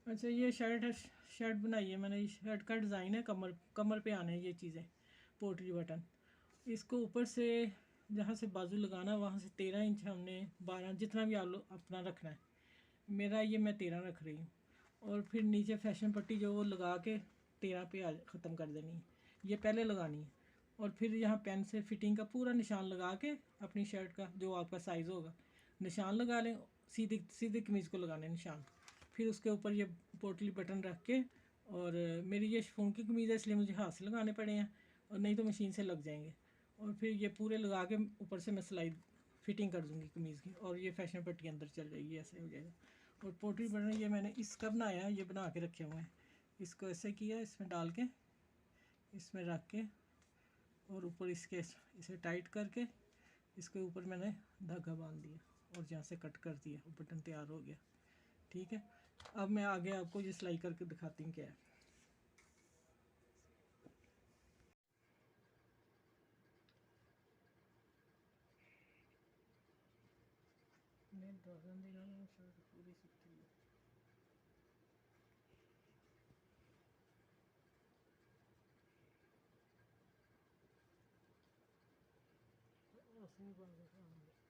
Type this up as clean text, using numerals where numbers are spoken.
अच्छा, ये शर्ट है, शर्ट बनाई है मैंने। ये शर्ट का डिज़ाइन है, कमर कमर पे आने हैं ये चीज़ें, पोटली बटन। इसको ऊपर से जहाँ से बाजू लगाना वहाँ से 13 इंच, हमने 12 जितना भी आप लोग अपना रखना है। मेरा ये मैं 13 रख रही हूँ। और फिर नीचे फैशन पट्टी जो वो लगा के 13 पे ख़त्म कर देनी है। ये पहले लगानी है। और फिर यहाँ पेन से फिटिंग का पूरा निशान लगा के अपनी शर्ट का जो आपका साइज़ होगा निशान लगा लें। सीधी सीधी कमीज़ को लगाने निशान। फिर उसके ऊपर ये पोटली बटन रख के, और मेरी ये शिफॉन की कमीज़ है इसलिए मुझे हाथ से लगाने पड़े हैं, और नहीं तो मशीन से लग जाएंगे। और फिर ये पूरे लगा के ऊपर से मैं सिलाई फिटिंग कर दूँगी कमीज़ की, और ये फैशन पट्टी अंदर चल जाएगी, ऐसे हो जाएगा। और पोटली बटन ये मैंने इसका बनाया है, ये बना के रखे हुए हैं। इसको ऐसे किया, इसमें डाल के, इसमें रख के, और ऊपर इसके इसे टाइट करके इसके ऊपर मैंने धागा बांध दिया, और जहाँ से कट कर दिया वो बटन तैयार हो गया। ठीक है। अब मैं आगे आपको ये सिलाई करके दिखाती हूँ क्या है। मैं 10 दिन शर्ट पूरी सीखी है। असली बात है।